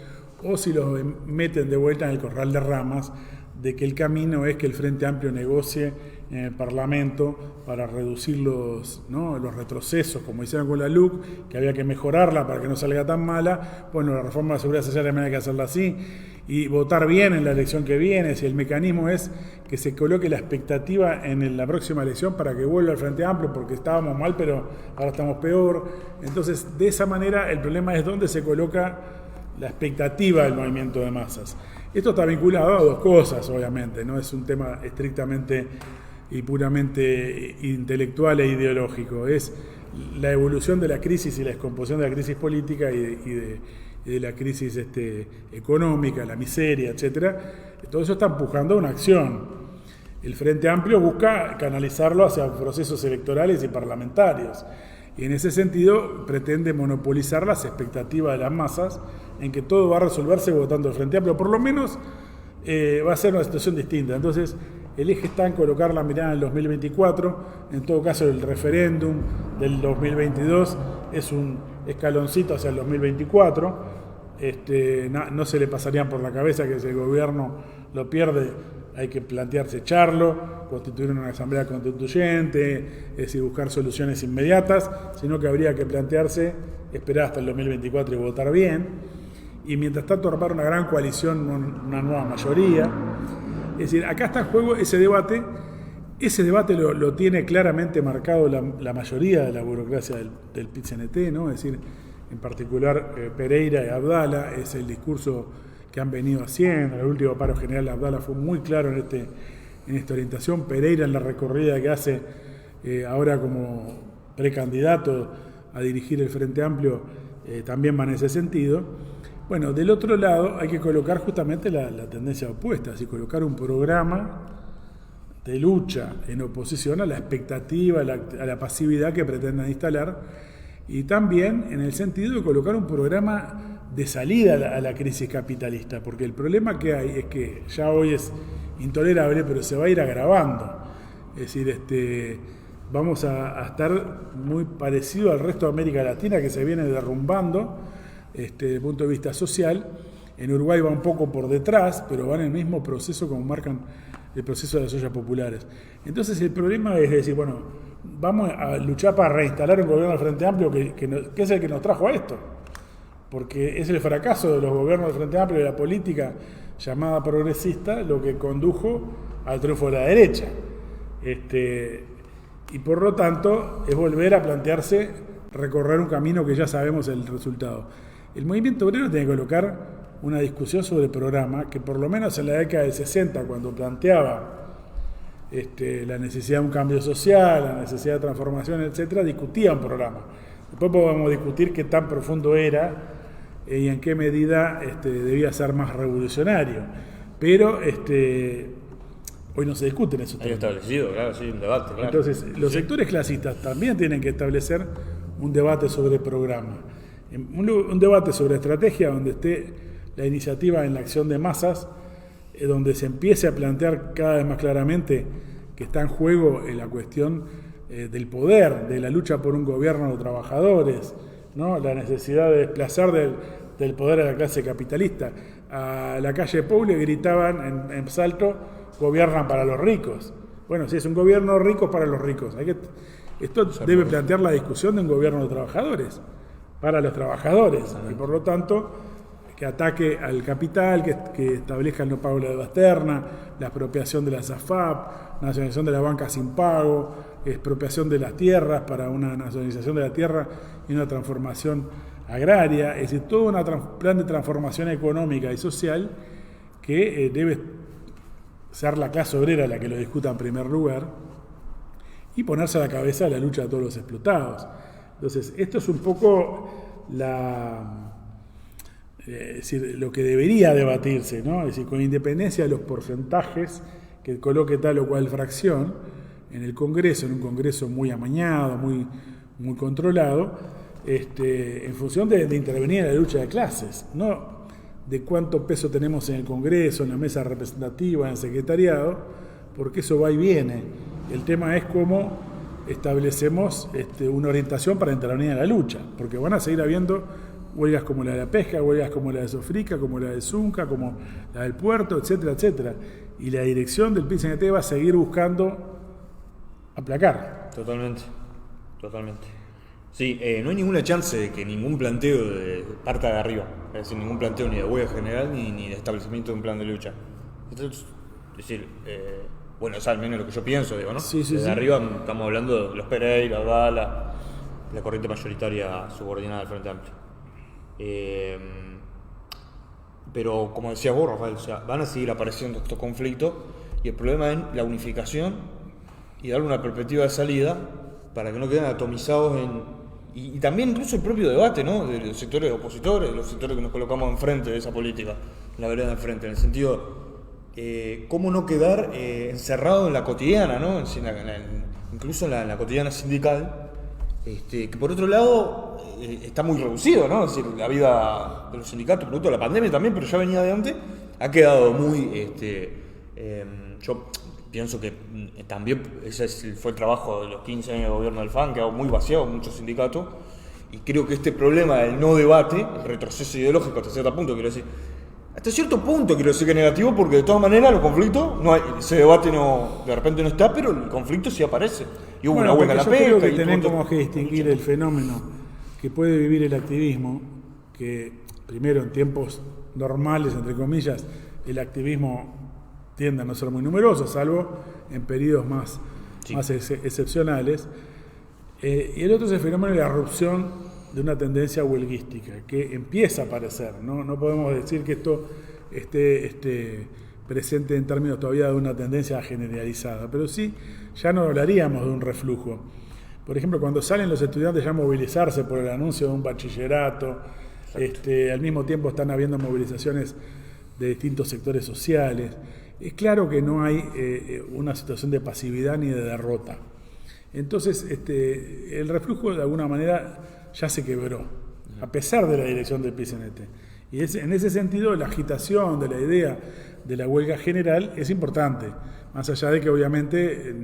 o si los meten de vuelta en el corral de ramas de que el camino es que el Frente Amplio negocie en el Parlamento para reducir los retrocesos, como hicieron con la LUC, que había que mejorarla para que no salga tan mala. Bueno, la reforma de la seguridad social también hay que hacerla así, y votar bien en la elección que viene. Si el mecanismo es que se coloque la expectativa en la próxima elección para que vuelva el Frente Amplio, porque estábamos mal, pero ahora estamos peor. Entonces, de esa manera, el problema es dónde se coloca la expectativa del movimiento de masas. Esto está vinculado a dos cosas, obviamente, no es un tema estrictamente y puramente intelectual e ideológico, es la evolución de la crisis y la descomposición de la crisis política y de la crisis económica, la miseria, etcétera. Todo eso está empujando una acción. El Frente Amplio busca canalizarlo hacia procesos electorales y parlamentarios, y en ese sentido pretende monopolizar las expectativas de las masas en que todo va a resolverse votando el Frente Amplio. Por lo menos va a ser una situación distinta. Entonces, el eje está en colocar la mirada en el 2024, en todo caso el referéndum del 2022 es un escaloncito hacia el 2024, no se le pasaría por la cabeza que si el gobierno lo pierde hay que plantearse echarlo, constituir una asamblea constituyente, es decir, buscar soluciones inmediatas, sino que habría que plantearse esperar hasta el 2024 y votar bien, y mientras tanto armar una gran coalición, una nueva mayoría. Es decir, acá está en juego ese debate lo tiene claramente marcado la mayoría de la burocracia del PIT-CNT, ¿no? Es decir, en particular Pereira y Abdala, es el discurso que han venido haciendo. En el último paro general Abdala fue muy claro en esta orientación. Pereira en la recorrida que hace ahora como precandidato a dirigir el Frente Amplio también va en ese sentido. Bueno, del otro lado hay que colocar justamente la tendencia opuesta, es decir, colocar un programa de lucha en oposición a la expectativa, a la pasividad que pretenden instalar, y también en el sentido de colocar un programa de salida a la crisis capitalista, porque el problema que hay es que ya hoy es intolerable, pero se va a ir agravando. Es decir, vamos a estar muy parecido al resto de América Latina, que se viene derrumbando desde el punto de vista social. En Uruguay va un poco por detrás, pero va en el mismo proceso como marcan el proceso de las ollas populares. Entonces el problema es decir, bueno, vamos a luchar para reinstalar un gobierno del Frente Amplio que es el que nos trajo a esto, porque es el fracaso de los gobiernos del Frente Amplio y de la política llamada progresista lo que condujo al triunfo de la derecha. Y por lo tanto es volver a plantearse recorrer un camino que ya sabemos el resultado. El movimiento obrero tiene que colocar una discusión sobre el programa que por lo menos en la década del 60, cuando planteaba la necesidad de un cambio social, la necesidad de transformación, etcétera, discutía un programa. Después podemos discutir qué tan profundo era y en qué medida debía ser más revolucionario. Pero hoy no se discuten esos temas. Hay establecido, claro, sí, un debate. Claro. Entonces, los sectores clasistas también tienen que establecer un debate sobre programa. Un debate sobre estrategia donde esté la iniciativa en la acción de masas, donde se empiece a plantear cada vez más claramente que está en juego la cuestión del poder, de la lucha por un gobierno de trabajadores, ¿no? La necesidad de desplazar del poder a la clase capitalista. A la calle Pou le gritaban en Salto, gobiernan para los ricos. Bueno, si es un gobierno de ricos para los ricos. Esto debe plantear la discusión de un gobierno de trabajadores, para los trabajadores, y por lo tanto que ataque al capital, que establezca el no pago de la deuda externa, la expropiación de las AFAP, nacionalización de la banca sin pago, expropiación de las tierras para una nacionalización de la tierra y una transformación agraria, es decir, todo un plan de transformación económica y social que debe ser la clase obrera la que lo discuta en primer lugar y ponerse a la cabeza de la lucha de todos los explotados. Entonces, esto es un poco es decir, lo que debería debatirse, ¿no? Es decir, con independencia de los porcentajes que coloque tal o cual fracción en el Congreso, en un Congreso muy amañado, muy, muy controlado, en función de intervenir en la lucha de clases, no de cuánto peso tenemos en el Congreso, en la mesa representativa, en el secretariado, porque eso va y viene. El tema es cómo establecemos una orientación para intervenir en la lucha, porque van a seguir habiendo huelgas como la de la pesca, huelgas como la de Sofrica, como la de Zunca, como la del puerto, etcétera, etcétera. Y la dirección del PIT-CNT va a seguir buscando aplacar. Totalmente. Sí, no hay ninguna chance de que ningún planteo parta de arriba. Es decir, ningún planteo ni de huelga general ni de establecimiento de un plan de lucha. Es decir, bueno, es al menos lo que yo pienso, digo, ¿no? Sí. Desde arriba estamos hablando de los Pereira, la corriente mayoritaria subordinada al Frente Amplio. pero como decía vos, Rafael, o sea, van a seguir apareciendo estos conflictos y el problema es la unificación y darle una perspectiva de salida para que no queden atomizados y también incluso el propio debate, ¿no? De los sectores opositores, de los sectores que nos colocamos enfrente de esa política, en la vereda de enfrente, en el sentido, cómo no quedar encerrado en la cotidiana, ¿no? Incluso en la cotidiana sindical, que por otro lado está muy reducido, ¿no? Es decir, la vida de los sindicatos, producto de la pandemia también, pero ya venía de antes, ha quedado muy... yo pienso que también ese fue el trabajo de los 15 años de gobierno del FAN, que ha muy vaciado muchos sindicatos, y creo que este problema del no debate, el retroceso ideológico hasta cierto punto, quiero decir, hasta cierto punto quiero decir que es negativo, porque de todas maneras los conflictos, no hay, ese debate de repente no está, pero el conflicto sí aparece. Y hubo una huelga en la pesca. Yo creo que tenemos que distinguir el fenómeno que puede vivir el activismo, que primero en tiempos normales, entre comillas, el activismo tiende a no ser muy numeroso, salvo en periodos más excepcionales. Y el otro es el fenómeno de la erupción de una tendencia huelguística, que empieza a aparecer. No podemos decir que esto esté presente en términos todavía de una tendencia generalizada, pero sí ya no hablaríamos de un reflujo. Por ejemplo, cuando salen los estudiantes ya a movilizarse por el anuncio de un bachillerato, al mismo tiempo están habiendo movilizaciones de distintos sectores sociales. Es claro que no hay una situación de pasividad ni de derrota. Entonces, el reflujo de alguna manera ya se quebró, a pesar de la dirección del PCNT. Y en ese sentido, la agitación de la idea de la huelga general es importante, más allá de que obviamente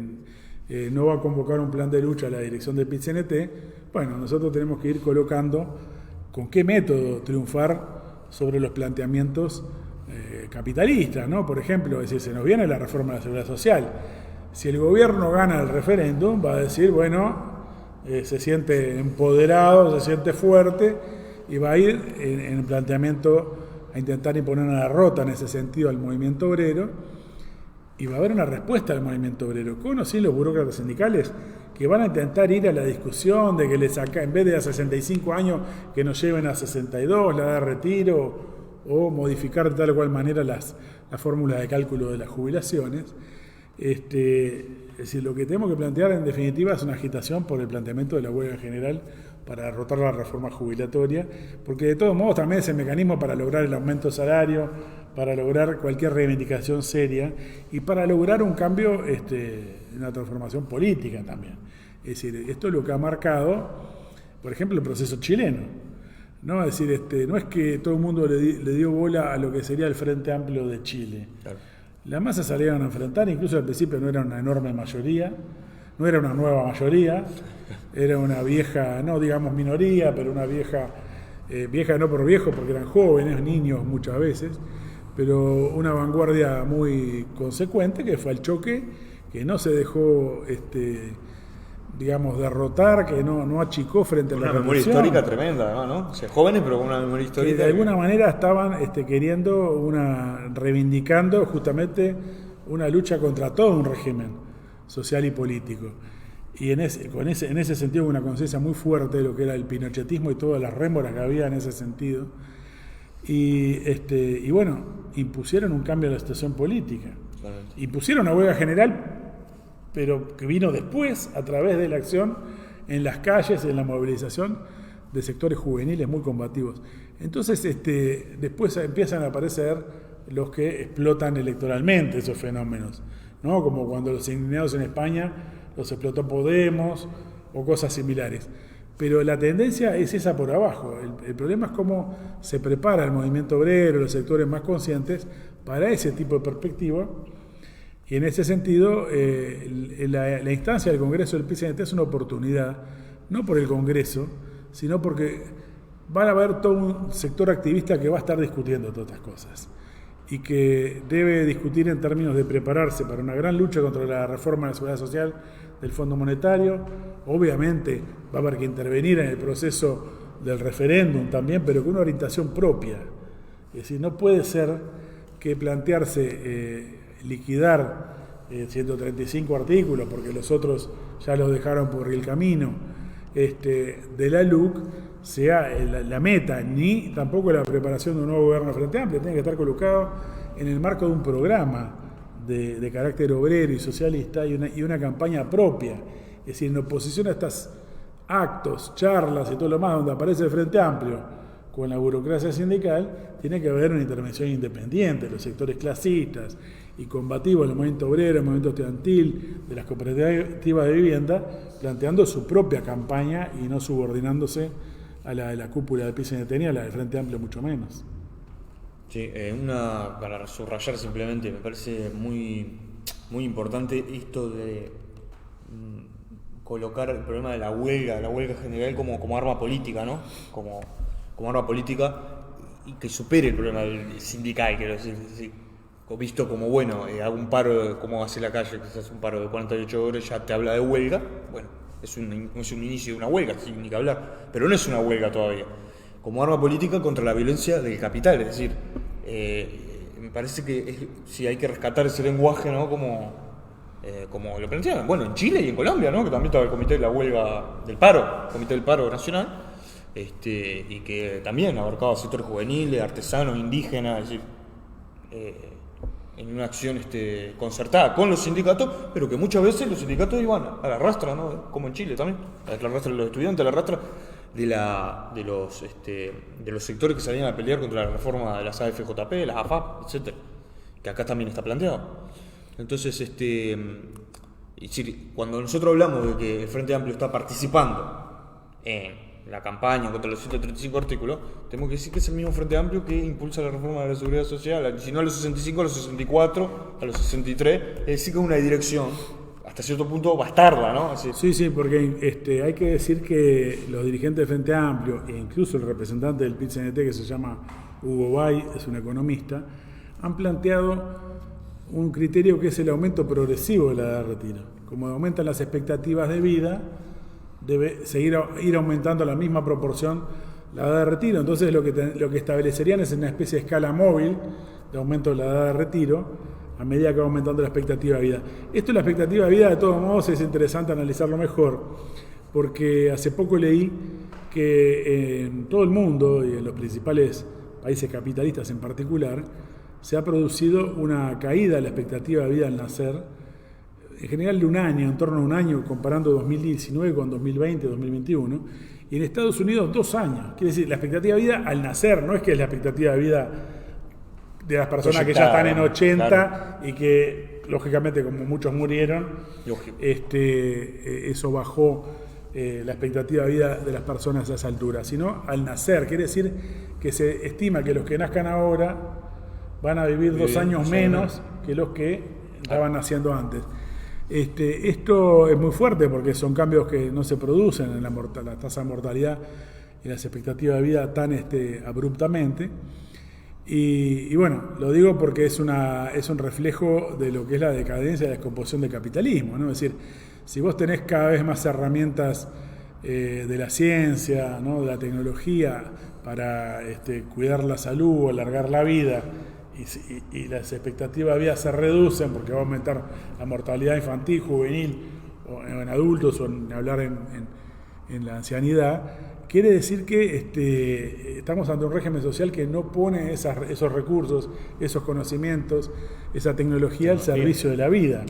no va a convocar un plan de lucha a la dirección del PCNT. Bueno, nosotros tenemos que ir colocando con qué método triunfar sobre los planteamientos capitalistas, ¿no? Por ejemplo, es decir, se nos viene la reforma de la Seguridad Social. Si el gobierno gana el referéndum, va a decir, bueno, se siente empoderado, se siente fuerte y va a ir en el planteamiento a intentar imponer una derrota en ese sentido al movimiento obrero, y va a haber una respuesta al movimiento obrero, con o sin los burócratas sindicales, que van a intentar ir a la discusión de que les saca, en vez de a 65 años, que nos lleven a 62, la edad de retiro, o modificar de tal o cual manera la fórmula de cálculo de las jubilaciones. Es decir, lo que tenemos que plantear en definitiva es una agitación por el planteamiento de la huelga general para derrotar la reforma jubilatoria, porque de todos modos también es el mecanismo para lograr el aumento de salario, para lograr cualquier reivindicación seria y para lograr un cambio, una transformación política también. Es decir, esto es lo que ha marcado, por ejemplo, el proceso chileno. ¿No? Es decir, no es que todo el mundo le dio bola a lo que sería el Frente Amplio de Chile. Claro. Las masas salieron a enfrentar, incluso al principio no era una enorme mayoría, no era una nueva mayoría, era una vieja, no digamos minoría, pero una vieja no por viejo, porque eran jóvenes, niños muchas veces, pero una vanguardia muy consecuente, que fue el choque, que no se dejó digamos, derrotar, que no achicó frente a la represión. Una memoria histórica tremenda, ¿no? O sea, jóvenes, pero con una memoria histórica. Que de alguna manera estaban reivindicando justamente una lucha contra todo un régimen social y político. Y en ese sentido una conciencia muy fuerte de lo que era el pinochetismo y todas las rémoras que había en ese sentido. Y bueno, impusieron un cambio de la situación política. Impusieron una huelga general, pero que vino después a través de la acción en las calles, en la movilización de sectores juveniles muy combativos. Entonces, después empiezan a aparecer los que explotan electoralmente esos fenómenos, ¿no? Como cuando los indignados en España los explotó Podemos o cosas similares. Pero la tendencia es esa por abajo. El problema es cómo se prepara el movimiento obrero, los sectores más conscientes, para ese tipo de perspectiva. Y en ese sentido, la instancia del Congreso del PCNT es una oportunidad, no por el Congreso, sino porque va a haber todo un sector activista que va a estar discutiendo todas estas cosas y que debe discutir en términos de prepararse para una gran lucha contra la reforma de la Seguridad Social del Fondo Monetario. Obviamente va a haber que intervenir en el proceso del referéndum también, pero con una orientación propia. Es decir, no puede ser que plantearse liquidar 135 artículos, porque los otros ya los dejaron por el camino, de la LUC sea la meta, ni tampoco la preparación de un nuevo gobierno Frente Amplio. Tiene que estar colocado en el marco de un programa de carácter obrero y socialista y una campaña propia. Es decir, en oposición a estos actos, charlas y todo lo más donde aparece el Frente Amplio con la burocracia sindical, tiene que haber una intervención independiente de los sectores clasistas y combativos del movimiento obrero, el movimiento estudiantil, de las cooperativas de vivienda, planteando su propia campaña y no subordinándose a la de la cúpula del PCNT ni a la del Frente Amplio mucho menos. Sí, para subrayar simplemente, me parece muy, muy importante esto de colocar el problema de la huelga general como arma política, ¿no? Como arma política y que supere el problema del sindical, quiero decir, visto como, bueno, hago un paro, como hace la calle, quizás un paro de 48 horas, ya te habla de huelga, bueno, es un inicio de una huelga, sin ni que hablar, pero no es una huelga todavía, como arma política contra la violencia del capital, es decir, me parece que si hay que rescatar ese lenguaje, ¿no? Como lo plantean, bueno, en Chile y en Colombia, ¿no? Que también estaba el comité de la huelga del paro, el comité del paro nacional, y que también abarcaba sectores juveniles, artesanos, indígenas, es decir, en una acción concertada con los sindicatos, pero que muchas veces los sindicatos iban a la rastra, ¿no? Como en Chile también, a la rastra de los estudiantes, a la rastra de los sectores que salían a pelear contra la reforma de las AFJP, las AFAP, etcétera, que acá también está planteado. Entonces, es decir, cuando nosotros hablamos de que el Frente Amplio está participando en la campaña contra los 135 artículos, tenemos que decir que es el mismo Frente Amplio que impulsa la reforma de la seguridad social, si no a los 65, a los 64, a los 63, es decir, que es una dirección hasta cierto punto bastarda, ¿no? Así. Sí, porque hay que decir que los dirigentes del Frente Amplio e incluso el representante del PIT-CNT, que se llama Hugo Bay, es un economista, han planteado un criterio que es el aumento progresivo de la edad de retiro. Como aumentan las expectativas de vida, debe ir aumentando a la misma proporción la edad de retiro. Entonces lo que establecerían es una especie de escala móvil de aumento de la edad de retiro a medida que va aumentando la expectativa de vida. Esto de la expectativa de vida, de todos modos, es interesante analizarlo mejor, porque hace poco leí que en todo el mundo y en los principales países capitalistas en particular se ha producido una caída de la expectativa de vida al nacer, en general de un año, en torno a un año, comparando 2019 con 2020, 2021, y en Estados Unidos 2 años. Quiere decir, la expectativa de vida al nacer, no es que es la expectativa de vida de las personas que ya están en 80, claro, y que, lógicamente, como muchos murieron, eso bajó la expectativa de vida de las personas a esa altura, sino al nacer. Quiere decir que se estima que los que nazcan ahora van a vivir 2 años menos que los que estaban naciendo antes. Esto es muy fuerte porque son cambios que no se producen en la tasa de mortalidad y las expectativas de vida tan abruptamente. Y bueno, lo digo porque es un reflejo de lo que es la decadencia y la descomposición del capitalismo, ¿no? Es decir, si vos tenés cada vez más herramientas de la ciencia, ¿no? De la tecnología para cuidar la salud, alargar la vida, y las expectativas de vida se reducen porque va a aumentar la mortalidad infantil, juvenil, o en adultos, o en hablar en la ancianidad, quiere decir que estamos ante un régimen social que no pone esos recursos, esos conocimientos, esa tecnología al servicio de la vida,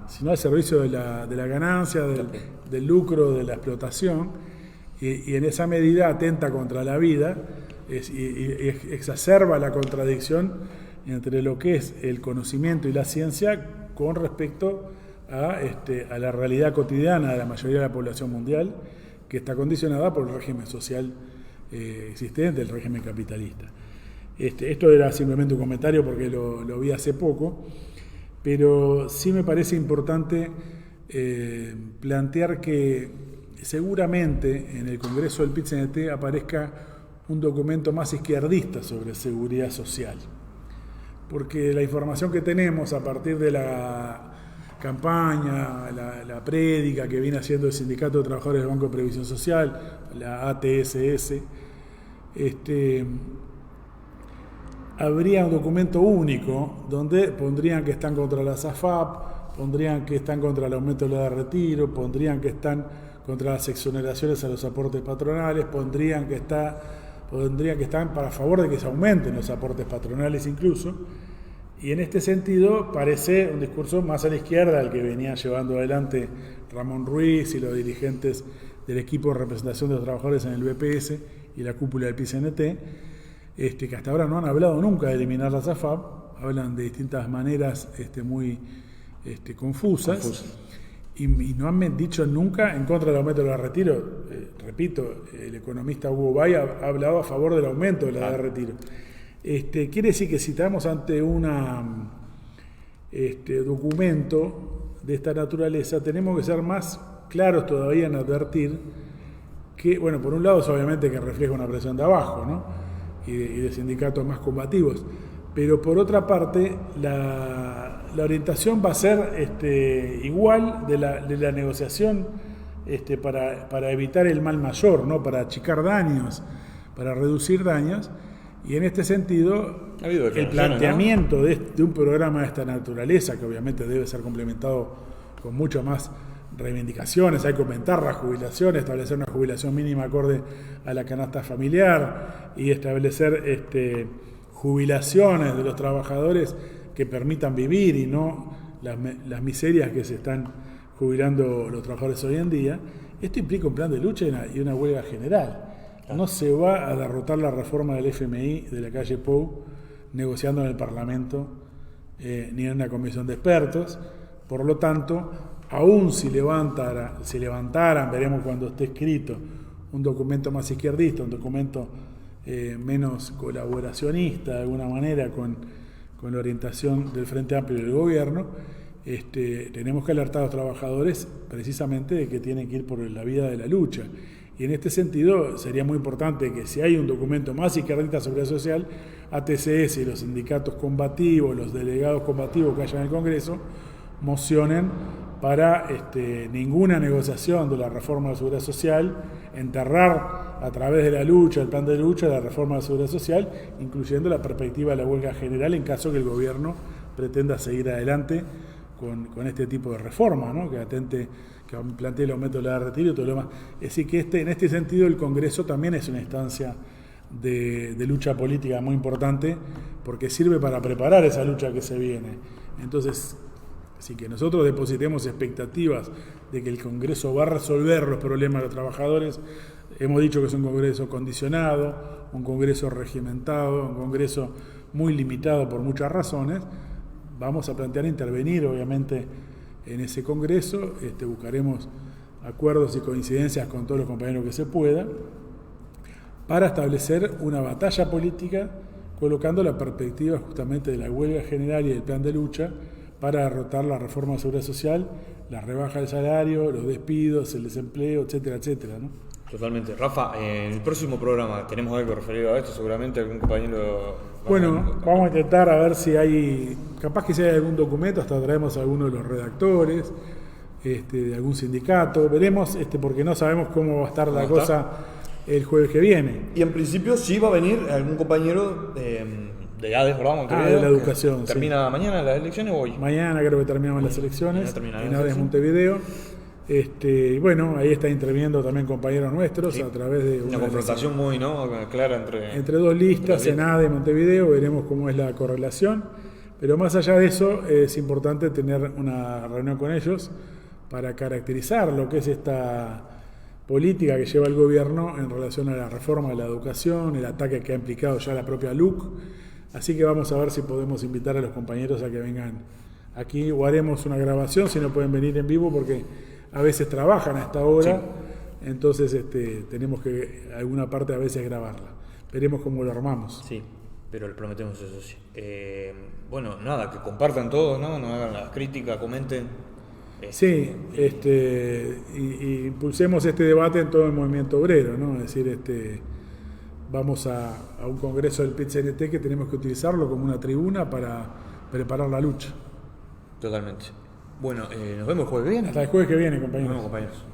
sino al servicio de la ganancia, del lucro, de la explotación, y en esa medida atenta contra la vida y exacerba la contradicción entre lo que es el conocimiento y la ciencia con respecto a la realidad cotidiana de la mayoría de la población mundial, que está condicionada por el régimen social existente, el régimen capitalista. Esto era simplemente un comentario porque lo vi hace poco, pero sí me parece importante plantear que seguramente en el Congreso del PIT-CNT aparezca un documento más izquierdista sobre seguridad social, porque la información que tenemos a partir de la campaña, la prédica que viene haciendo el Sindicato de Trabajadores del Banco de Previsión Social, la ATSS, habría un documento único donde pondrían que están contra las AFAP, pondrían que están contra el aumento de la edad de retiro, pondrían que están contra las exoneraciones a los aportes patronales, pondrían que están a favor de que se aumenten los aportes patronales incluso, y en este sentido parece un discurso más a la izquierda al que venía llevando adelante Ramón Ruiz y los dirigentes del equipo de representación de los trabajadores en el BPS y la cúpula del PCNT, que hasta ahora no han hablado nunca de eliminar la SAFAP, hablan de distintas maneras muy confusas. Y no han dicho nunca en contra del aumento de la retiro. Repito, el economista Hugo Bay ha hablado a favor del aumento de la edad de retiro. Quiere decir que si estamos ante un documento de esta naturaleza, tenemos que ser más claros todavía en advertir que, bueno, por un lado es obviamente que refleja una presión de abajo, ¿no? y de sindicatos más combativos, pero por otra parte la orientación va a ser igual de la negociación para evitar el mal mayor, ¿no? Para achicar daños, para reducir daños. Y en este sentido, el planteamiento, ¿no?, de un programa de esta naturaleza, que obviamente debe ser complementado con mucho más reivindicaciones, hay que aumentar las jubilaciones, establecer una jubilación mínima acorde a la canasta familiar y establecer jubilaciones de los trabajadores que permitan vivir y no las miserias que se están jubilando los trabajadores hoy en día. Esto implica un plan de lucha y una huelga general. No se va a derrotar la reforma del FMI de la calle Pou negociando en el Parlamento ni en una comisión de expertos. Por lo tanto, aún si levantaran, veremos cuando esté escrito, un documento más izquierdista, un documento menos colaboracionista de alguna manera con la orientación del Frente Amplio y del gobierno, tenemos que alertar a los trabajadores precisamente de que tienen que ir por la vía de la lucha. Y en este sentido sería muy importante que si hay un documento más izquierdista sobre la social, ATCS y los sindicatos combativos, los delegados combativos que haya en el Congreso, mocionen para ninguna negociación de la reforma de la Seguridad Social, enterrar a través de la lucha, el plan de lucha de la reforma de la Seguridad Social, incluyendo la perspectiva de la huelga general en caso que el gobierno pretenda seguir adelante con este tipo de reforma, ¿no? que plantee el aumento de la edad de retiro y todo lo demás. Es decir, que en este sentido el Congreso también es una instancia de lucha política muy importante, porque sirve para preparar esa lucha que se viene. Entonces, así que nosotros depositemos expectativas de que el Congreso va a resolver los problemas de los trabajadores. Hemos dicho que es un Congreso condicionado, un Congreso regimentado, un Congreso muy limitado por muchas razones. Vamos a plantear intervenir, obviamente, en ese Congreso. Buscaremos acuerdos y coincidencias con todos los compañeros que se pueda para establecer una batalla política, colocando la perspectiva justamente de la huelga general y del plan de lucha para derrotar la reforma de seguridad social, la rebaja del salario, los despidos, el desempleo, etcétera, etcétera, ¿no? Totalmente. Rafa, en el próximo programa tenemos algo referido a esto, seguramente algún compañero... Bueno, vamos a intentar a ver si hay, capaz que si hay algún documento, hasta traemos a alguno de los redactores, de algún sindicato, veremos, porque no sabemos cómo va a estar la cosa el jueves que viene. Y en principio sí va a venir algún compañero de ADES, ¿verdad? De la educación. ¿Termina mañana las elecciones o hoy? Mañana creo que terminamos las elecciones en ADES Montevideo. Y bueno, ahí está interviniendo también compañeros nuestros, sí, a través de una confrontación muy clara entre dos listas en ADES Montevideo. Veremos cómo es la correlación, pero más allá de eso es importante tener una reunión con ellos para caracterizar lo que es esta política que lleva el gobierno en relación a la reforma de la educación, el ataque que ha implicado ya la propia LUC. Así que vamos a ver si podemos invitar a los compañeros a que vengan aquí, o haremos una grabación si no pueden venir en vivo, porque a veces trabajan a esta hora, sí. Entonces tenemos que alguna parte a veces grabarla. Veremos cómo lo armamos. Sí, pero le prometemos eso, sí. Bueno, nada, que compartan todos, ¿no? No hagan las críticas, comenten. Sí, y impulsemos este debate en todo el movimiento obrero, ¿no? Es decir, vamos a un congreso del PIT-CNT que tenemos que utilizarlo como una tribuna para preparar la lucha. Totalmente. Bueno, nos vemos el jueves que viene. Hasta el jueves que viene, compañeros. Nos vemos, compañeros.